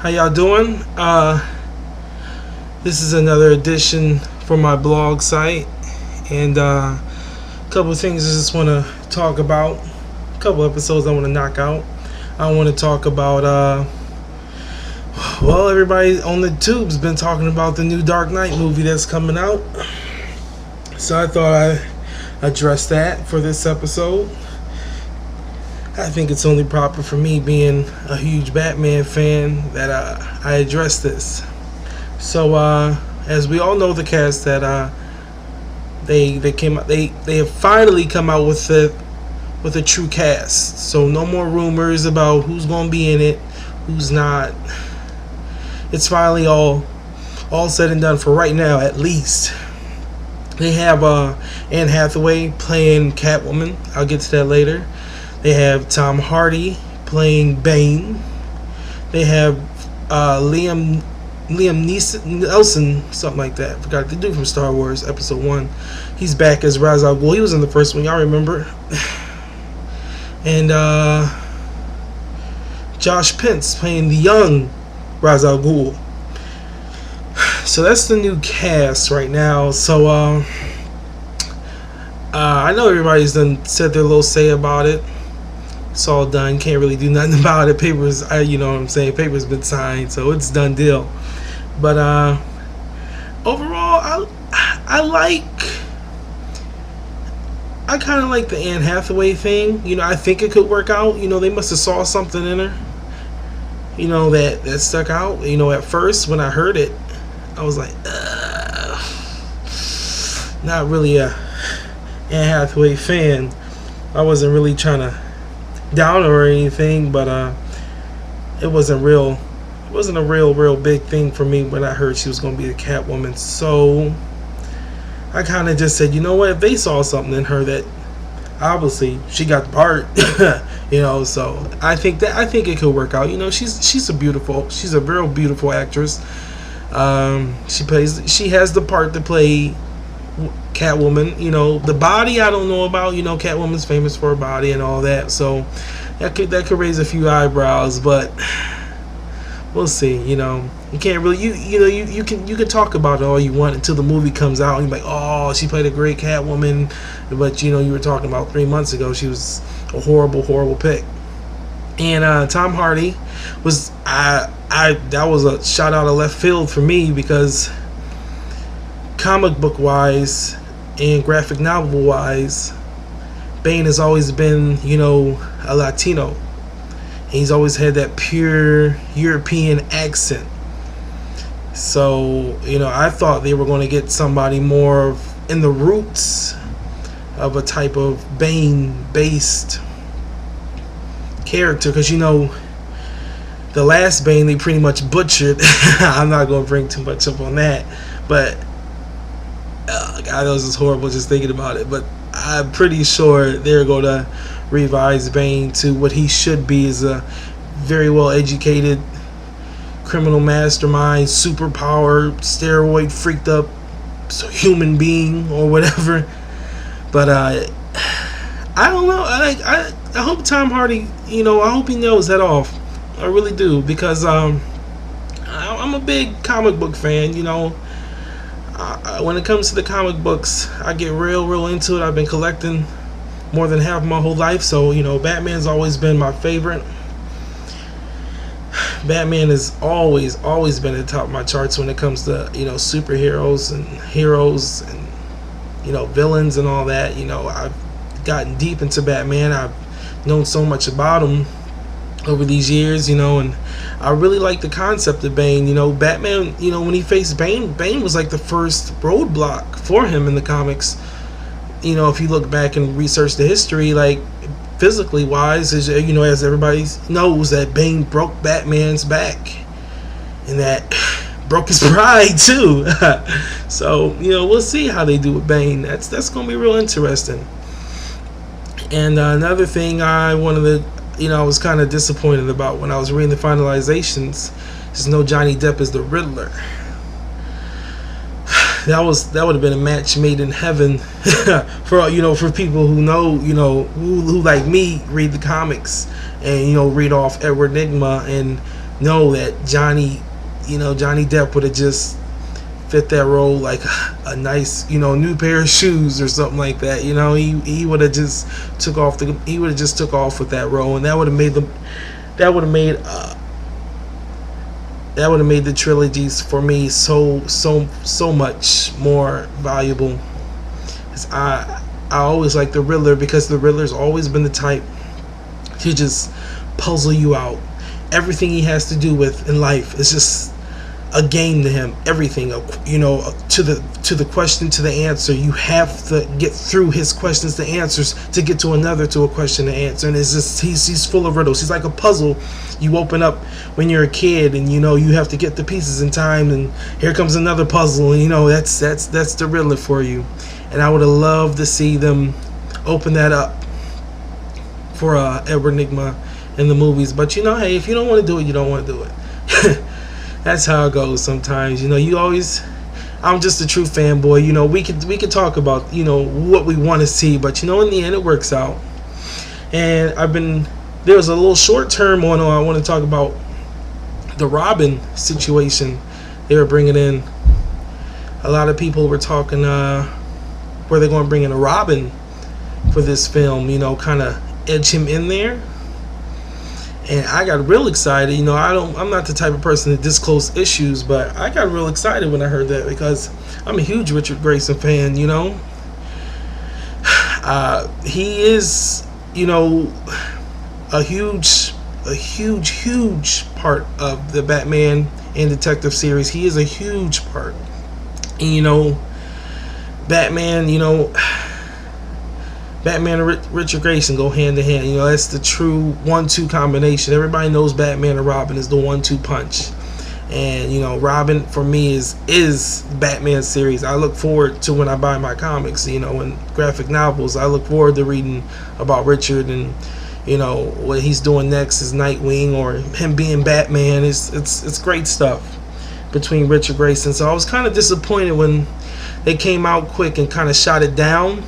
How y'all doing? This is another edition for my blog site, and a couple of things I just want to talk about. A couple episodes I want to knock out. I want to talk about everybody on the tube's been talking about the new Dark Knight movie that's coming out, so I thought I'd address that for this episode. I think it's only proper for me, being a huge Batman fan, that I address this. So as we all know, the cast that they have finally come out with a true cast. So no more rumors about who's going to be in it, who's not. It's finally all said and done for right now, at least. They have Anne Hathaway playing Catwoman. I'll get to that later. They have Tom Hardy playing Bane. They have Liam Neeson, something like that. I forgot the dude from Star Wars Episode 1. He's back as Ra's al Ghul. He was in the first one, y'all remember. And Josh Pence playing the young Ra's al Ghul. So that's the new cast right now. So I know everybody's done said their little say about it. It's all done. Can't really do nothing about it. Papers, you know what I'm saying. Papers been signed, so it's done deal. But overall, I kind of like the Anne Hathaway thing. You know, I think it could work out. You know, they must have saw something in her, you know, that stuck out. You know, at first when I heard it, I was like, not really a Anne Hathaway fan. I wasn't really trying to down or anything, but it wasn't a real big thing for me when I heard she was going to be the Catwoman. So I kind of just said, you know what, if they saw something in her, that obviously she got the part, you know, so I think it could work out. You know, she's a real beautiful actress. She has the part to play Catwoman. You know, the body I don't know about. You know, Catwoman's famous for her body and all that, so that could raise a few eyebrows, but we'll see. You know, you can't really you can talk about it all you want until the movie comes out and you're like, oh, she played a great Catwoman, but you know, you were talking about 3 months ago she was a horrible pick. And Tom Hardy was that was a shot out of left field for me, because comic book wise and graphic novel wise, Bane has always been, you know, a Latino. And he's always had that pure European accent. So, you know, I thought they were going to get somebody more in the roots of a type of Bane-based character, because, you know, the last Bane they pretty much butchered. I'm not going to bring too much up on that, but God, that was just horrible just thinking about it. But I'm pretty sure they're going to revise Bane to what he should be, as a very well educated criminal mastermind, superpower, steroid freaked up human being or whatever. But I don't know. I hope Tom Hardy, you know, I hope he nails that off. I really do, because I'm a big comic book fan. You know, when it comes to the comic books, I get real into it. I've been collecting more than half my whole life, so you know, Batman's always been my favorite. Batman has always been at the top of my charts when it comes to, you know, superheroes and heroes and, you know, villains and all that. You know, I've gotten deep into Batman. I've known so much about him over these years, you know, and I really like the concept of Bane. You know, Batman, you know, when he faced Bane was like the first roadblock for him in the comics. You know, if you look back and research the history, like physically wise, as you know, as everybody knows, that Bane broke Batman's back, and that broke his pride too. So, you know, we'll see how they do with Bane. That's gonna be real interesting. And another thing I was kind of disappointed about when I was reading the finalizations is no Johnny Depp as the Riddler. That would have been a match made in heaven for, you know, for people who know, you know, who like me read the comics and, you know, read off Edward Nygma and know that Johnny Depp would have just fit that role like a nice, new pair of shoes or something like that. He would have just took off with that role, and that would have made the trilogies for me so much more valuable. 'Cause I always like the Riddler, because the Riddler's always been the type to just puzzle you out. Everything he has to do with in life is just a game to him. Everything, to the question, to the answer. You have to get through his questions to answers to get to a question to answer. And it's just he's full of riddles. He's like a puzzle you open up when you're a kid, and you have to get the pieces in time, and here comes another puzzle. And that's the Riddler for you. And I would have loved to see them open that up for Edward Nygma in the movies. But hey, if you don't want to do it, you don't want to do it. That's how it goes sometimes. I'm just a true fanboy. We could talk about what we want to see, but in the end it works out. And there's a little short term one I want to talk about, the Robin situation they were bringing in. A lot of people were talking where they're going to bring in a Robin for this film, kind of edge him in there. And I got real excited. I'm not the type of person to disclose issues, but I got real excited when I heard that, because I'm a huge Richard Grayson fan. He is, a huge part of the Batman and Detective series. He is a huge part. And Batman and Richard Grayson go hand in hand. That's the true 1-2 combination. Everybody knows Batman and Robin is the 1-2 punch. And Robin for me is Batman series. I look forward to, when I buy my comics, and graphic novels, I look forward to reading about Richard, and what he's doing next is Nightwing, or him being Batman. It's great stuff between Richard Grayson. So I was kind of disappointed when they came out quick and kind of shot it down.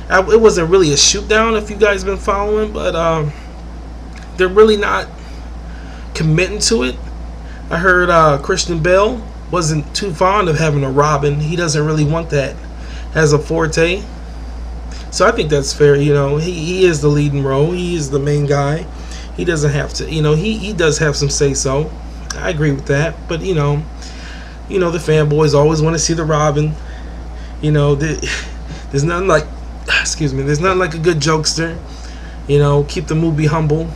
It wasn't really a shoot down, if you guys been following, but they're really not committing to it. I heard Christian Bale wasn't too fond of having a Robin. He doesn't really want that as a forte. So I think that's fair. He is the leading role. He is the main guy. He doesn't have to. He does have some say so. I agree with that. But the fanboys always want to see the Robin. There's nothing like. There's nothing like a good jokester. Keep the movie humble.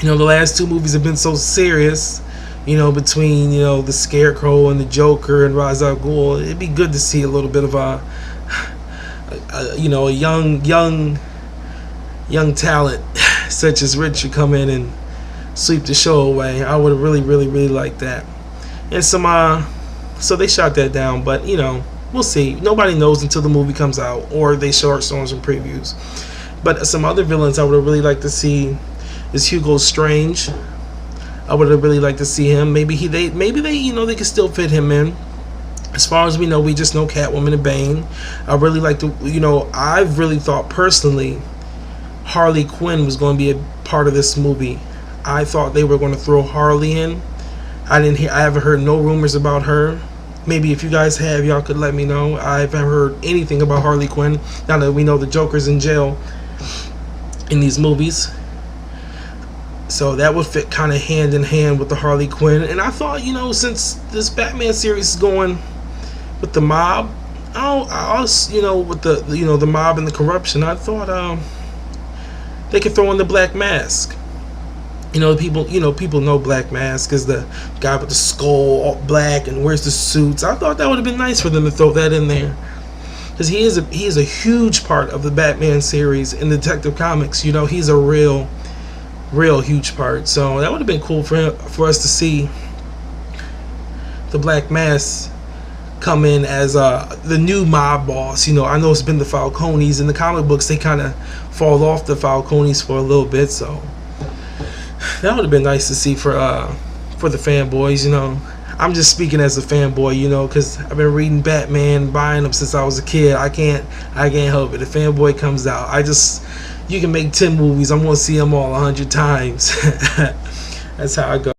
The last two movies have been so serious. Between the Scarecrow and the Joker and Ra's al Ghul, it'd be good to see a little bit of a young talent such as Richard come in and sweep the show away. I would have really liked that. And so they shot that down, but we'll see. Nobody knows until the movie comes out, or they show some previews. But some other villains I would have really liked to see is Hugo Strange. I would have really liked to see him. Maybe they could still fit him in. As far as we know, we just know Catwoman and Bane. I really like to, I've really thought personally Harley Quinn was going to be a part of this movie. I thought they were going to throw Harley in. I haven't heard no rumors about her. Maybe if you guys have, y'all could let me know. I haven't heard anything about Harley Quinn, now that we know the Joker's in jail in these movies. So that would fit kind of hand in hand with the Harley Quinn. And I thought, since this Batman series is going with the mob, with the mob and the corruption, I thought they could throw in the Black Mask. People know Black Mask is the guy with the skull, all black, and wears the suits. I thought that would have been nice for them to throw that in there, because he is a huge part of the Batman series in Detective Comics. He's a real huge part. So that would have been cool for us to see the Black Mask come in as the new mob boss. I know it's been the Falcones. In the comic books, they kind of fall off the Falcones for a little bit, so that would have been nice to see for the fanboys. I'm just speaking as a fanboy, because I've been reading Batman, buying them since I was a kid. I can't help it. If fanboy comes out, you can make 10 movies, I'm gonna see them all 100 times. That's how I go.